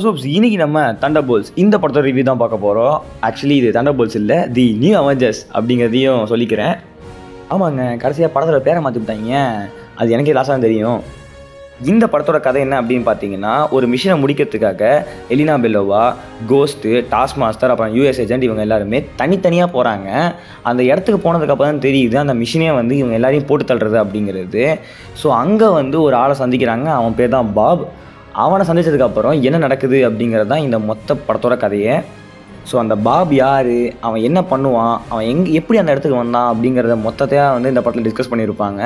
Soups இன்னைக்கு நம்ம Thunder poles இந்த படத்தோட ரிவ்யூ தான் பார்க்க போகிறோம். ஆக்சுவலி இது தண்டர் போல்ஸ் இல்லை, தி நியூ அவெஞ்சர்ஸ் அப்படிங்கிறதையும் சொல்லிக்கிறேன். ஆமாங்க, கடைசியாக படத்தோட பேரை மாற்றி விட்டாங்க. அது எனக்கே லாஸாக தெரியும். இந்த படத்தோட கதை என்ன அப்படின்னு பார்த்தீங்கன்னா, ஒரு மிஷனை முடிக்கிறதுக்காக எலினா பெல்லோவா, கோஸ்ட்டு, டாஸ்க் மாஸ்டர், அப்புறம் யூஎஸ் ஏஜென்ட் இவங்க எல்லாருமே தனித்தனியாக போகிறாங்க. அந்த இடத்துக்கு போனதுக்கப்புறம் தான் தெரியுது அந்த மிஷினே வந்து இவங்க எல்லாரையும் போட்டு தள்ளுறது அப்படிங்கிறது. ஸோ அங்கே வந்து ஒரு ஆளை சந்திக்கிறாங்க. அவன் பேர் தான் பாப். அவனை சந்தித்ததுக்கப்புறம் என்ன நடக்குது அப்படிங்கிறது தான் இந்த மொத்த படத்தோட கதையை. ஸோ அந்த பாப் யார், அவன் என்ன பண்ணுவான், அவன் எப்படி அந்த இடத்துக்கு வந்தான் அப்படிங்கிறத மொத்தத்தையாக வந்து இந்த படத்தில் டிஸ்கஸ் பண்ணியிருப்பாங்க.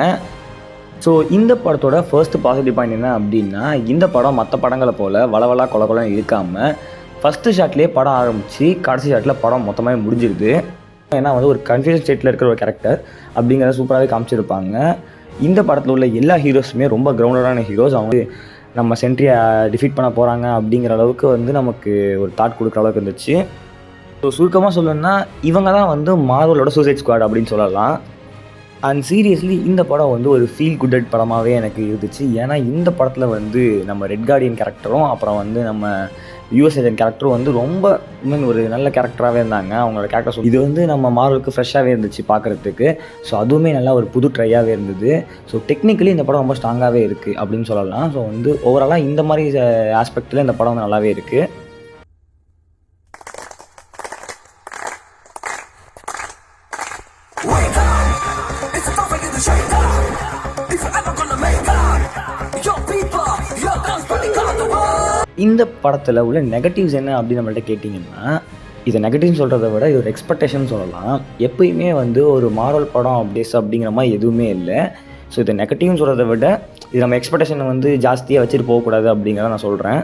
ஸோ இந்த படத்தோட ஃபர்ஸ்ட்டு பாசிட்டிவ் பாயிண்ட் என்ன அப்படின்னா, இந்த படம் மற்ற படங்களை போல் வளவலா கொலன்னு இருக்காமல் ஃபஸ்ட்டு ஷாட்லேயே படம் ஆரம்பித்து கடைசி ஷாட்டில் படம் மொத்தமாக முடிஞ்சிருது. ஏன்னா வந்து ஒரு கன்ஃபியூஷன் ஸ்டேட்டில் இருக்கிற ஒரு கேரக்டர் அப்படிங்கிறத சூப்பராகவே காமிச்சிருப்பாங்க. இந்த படத்தில் உள்ள எல்லா ஹீரோஸுமே ரொம்ப கிரவுண்டடான ஹீரோஸ். அவங்க நம்ம சென்ட்ரியை டிஃபீட் பண்ண போகிறாங்க அப்படிங்கிற அளவுக்கு வந்து நமக்கு ஒரு தாட் கொடுக்குற அளவுக்கு இருந்துச்சு. ஸோ சுருக்கமாக சொல்லணும்னா இவங்க தான் வந்து மார்வலோட சூசைட் ஸ்குவாட் அப்படின்னு சொல்லலாம். அண்ட் சீரியஸ்லி இந்த படம் வந்து ஒரு ஃபீல் குட்டட் படமாகவே எனக்கு இருந்துச்சு. ஏன்னா இந்த படத்தில் வந்து நம்ம ரெட் கார்டியன் கேரக்டரும் அப்புறம் வந்து நம்ம யூஎஸ் ஏஜென்ட் கேரக்டரும் வந்து ரொம்ப ஒரு நல்ல கேரக்டராகவே இருந்தாங்க. அவங்களோட கேரக்டர் இது வந்து நம்ம மார்வலுக்கு ஃப்ரெஷ்ஷாகவே இருந்துச்சு பார்க்குறதுக்கு. ஸோ அதுவுமே நல்லா ஒரு புது ட்ரையாகவே இருந்தது. ஸோ டெக்னிக்கலி இந்த படம் ரொம்ப ஸ்ட்ராங்காகவே இருக்குது அப்படின்னு சொல்லலாம். ஸோ வந்து ஓவராலாக இந்த மாதிரி ஆஸ்பெக்டில் இந்த படம் வந்து நல்லாவே இருக்குது. இந்த படத்தில் உள்ள நெகட்டிவ்ஸ் என்ன அப்படின்னு நம்மள்ட்ட கேட்டிங்கன்னா, இதை நெகட்டிவ்னு சொல்கிறத விட இது ஒரு எக்ஸ்பெக்டேஷன் சொல்லலாம். எப்பயுமே வந்து ஒரு மாரல் படம் அப்படிங்கிற மாதிரி எதுவுமே இல்லை. ஸோ இதை நெகட்டிவ்னு சொல்கிறத விட இது நம்ம எக்ஸ்பெக்டேஷனை வந்து ஜாஸ்தியாக வச்சுட்டு போகக்கூடாது அப்படிங்கிறத நான் சொல்கிறேன்.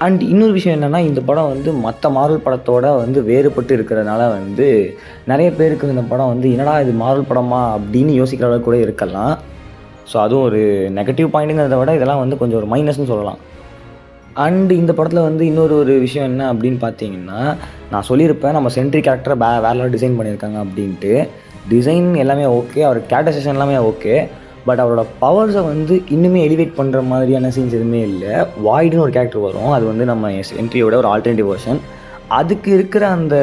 அண்ட் இன்னொரு விஷயம் என்னென்னா, இந்த படம் வந்து மற்ற மாரல் படத்தோட வந்து வேறுபட்டு இருக்கிறதுனால வந்து நிறைய பேருக்கு இந்த படம் வந்து என்னடா இது மாரல் படமா அப்படின்னு யோசிக்கிற அளவுக்கு கூட இருக்கலாம். ஸோ அதுவும் ஒரு நெகட்டிவ் பாயிண்ட்டுங்கிறத விட இதெல்லாம் வந்து கொஞ்சம் ஒரு மைனஸ்னு சொல்லலாம். அண்டு இந்த படத்தில் வந்து இன்னொரு விஷயம் என்ன அப்படின்னு பார்த்தீங்கன்னா, நான் சொல்லியிருப்பேன் நம்ம சென்ட்ரி கேரக்டரை வேறு டிசைன் பண்ணியிருக்காங்க அப்படின்ட்டு. டிசைன் எல்லாமே ஓகே, அவர் கேரக்டரைசேஷன் எல்லாமே ஓகே. பட் அவரோட பவர்ஸை வந்து இன்னுமே எலிவேட் பண்ணுற மாதிரியான சீன்ஸ் எதுவுமே இல்லை. வாய்டுன்னு ஒரு கேரக்டர் வரும், அது வந்து நம்ம சென்ட்ரியோட ஒரு ஆல்டர்னேட்டிவ் வெர்ஷன். அதுக்கு இருக்கிற அந்த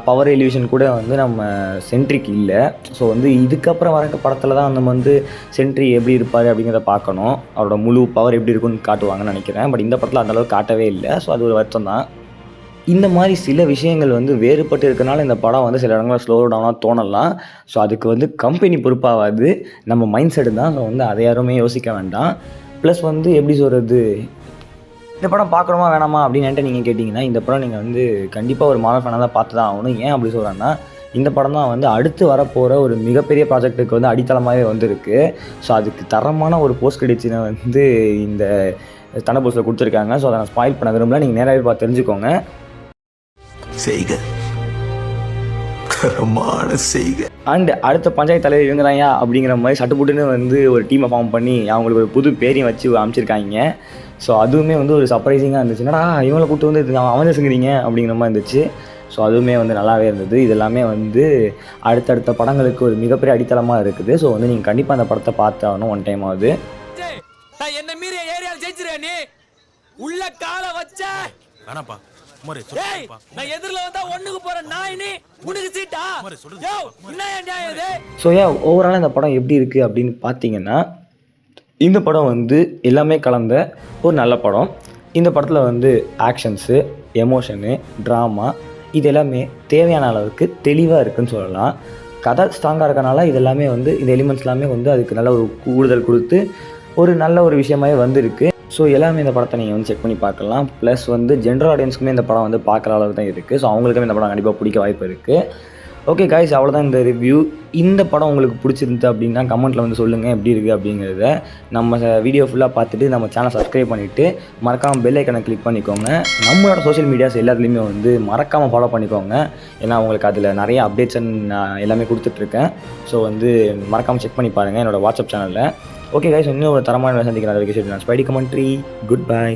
பவர் எலிவேஷன் கூட வந்து நம்ம சென்ட்ரிக்கு இல்லை. ஸோ வந்து இதுக்கப்புறம் வர படத்தில் தான் நம்ம வந்து சென்ட்ரி எப்படி இருப்பார் அப்படிங்கிறத பார்க்கணும். அவரோட முழு பவர் எப்படி இருக்குன்னு காட்டுவாங்கன்னு நினைக்கிறேன். பட் இந்த படத்தில் அந்தளவுக்கு காட்டவே இல்லை. ஸோ அது ஒரு வருத்தம் தான். இந்த மாதிரி சில விஷயங்கள் வந்து வேறுபட்டு இருக்கனால இந்த படம் வந்து சில இடங்களில் ஸ்லோ டவுனாக தோணலாம். ஸோ அதுக்கு வந்து கம்பெனி பொறுப்பாகாது, நம்ம மைண்ட் செட்டு தான். ஸோ வந்து அதை யாருமே யோசிக்க வேண்டாம். ப்ளஸ் வந்து எப்படி சொல்கிறது, இந்த படம் பார்க்குறோமா வேணாமா அப்படின்னு என்கிட்ட நீங்கள் கேட்டிங்கன்னா, இந்த படம் நீங்கள் வந்து கண்டிப்பாக ஒரு மாரல் ஃபேனாக தான் பார்த்து தான் ஆகணும். ஏன் அப்படி சொல்கிறேன்னா, இந்த படம் தான் வந்து அடுத்து வரப்போகிற ஒரு மிகப்பெரிய ப்ராஜெக்ட்டுக்கு வந்து அடித்தளமாகவே வந்திருக்கு. ஸோ அதுக்கு தரமான ஒரு போஸ்ட் கிரெடிட்ஸை வந்து இந்த தண்டர் போல்ஸில் கொடுத்துருக்காங்க. ஸோ அதை நான் ஸ்பாயில் பண்ண விரும்பல, நீங்கள் நேராகவே பார்த்து தெரிஞ்சுக்கோங்க. அண்ட் அடுத்த பஞ்சாயத்து தலைவர் இவங்க தான் அப்படிங்கிற மாதிரி சட்டுப்புட்டுன்னு வந்து ஒரு டீமை ஃபார்ம் பண்ணி அவங்களுக்கு ஒரு புது பேரையும் வச்சு அமைச்சிருக்காங்க. ஸோ அதுவுமே வந்து ஒரு சர்ப்ரைசிங்காக இருந்துச்சு. என்னடா இவங்களை கூப்பிட்டு வந்து அவஞ்சர்ஸுங்கிறீங்க அப்படிங்கிற மாதிரி இருந்துச்சு. ஸோ அதுவுமே வந்து நல்லாவே இருந்தது. இது எல்லாமே வந்து அடுத்தடுத்த படங்களுக்கு ஒரு மிகப்பெரிய அடித்தளமாக இருக்குது. ஸோ வந்து நீங்கள் கண்டிப்பாக அந்த படத்தை பார்த்து ஆகணும் ஒன் டைம் ஆகுது. என்ன மீறி ஏரியால ஜெயிச்சிரே நீ உள்ள கால வச்ச வேணாப்பா மோரே சொல்லுப்பா. நான் எதிரல வந்தா ஒண்ணுக்கு போற நாய் நீ உனக்கு சீட்டா மோரே சொல்லுங்க. யோ என்ன நியாயம் இது? ஸோ ஓவராலாக இந்த படம் எப்படி இருக்குது அப்படின்னு பார்த்தீங்கன்னா, இந்த படம் வந்து எல்லாமே கலந்த ஒரு நல்ல படம். இந்த படத்தில் வந்து ஆக்ஷன்ஸு, எமோஷனு, ட்ராமா இது எல்லாமே தேவையான அளவுக்கு தெளிவாக இருக்குதுன்னு சொல்லலாம். கதை ஸ்ட்ராங்காக இருக்கனால இது எல்லாமே வந்து இந்த எலிமெண்ட்ஸ் எல்லாமே வந்து அதுக்கு நல்ல ஒரு கூடுதல் கொடுத்து ஒரு நல்ல ஒரு விஷயமாகவே வந்திருக்கு. ஸோ எல்லாமே இந்த படத்தை நீங்கள் வந்து செக் பண்ணி பார்க்கலாம். ப்ளஸ் வந்து ஜென்ரல் ஆடியன்ஸுக்குமே இந்த படம் வந்து பார்க்குற அளவுக்கு தான் இருக்குது. ஸோ அவங்களுக்குமே இந்த படம் கண்டிப்பாக பிடிக்க வாய்ப்பு இருக்குது. ஓகே காய்ஸ், அவ்வளோதான் இந்த ரிவ்யூ. இந்த படம் உங்களுக்கு பிடிச்சிருந்து அப்படின்னா கமெண்ட்டில் வந்து சொல்லுங்கள் எப்படி இருக்குது அப்படிங்கிறத. நம்ம வீடியோ ஃபுல்லாக பார்த்துட்டு நம்ம சேனல் சப்ஸ்கிரைப் பண்ணிவிட்டு மறக்காமல் பெல் ஐக்கனை கிளிக் பண்ணிக்கோங்க. நம்மளோட சோஷியல் மீடியாஸ் எல்லாத்துலேயுமே வந்து மறக்காமல் ஃபாலோ பண்ணிக்கோங்க. ஏன்னா உங்களுக்கு அதில் நிறைய அப்டேட்ஸ் நான் எல்லாமே கொடுத்துட்ருக்கேன். ஸோ வந்து மறக்காமல் செக் பண்ணி பாருங்கள் என்னோடய வாட்ஸ்அப் சேனலில். ஓகே காய்ஸ், இன்னும் ஒரு தரமான சந்திக்கிறேன். நான் ஸ்பைடி கமெண்ட்ரி. Good bye.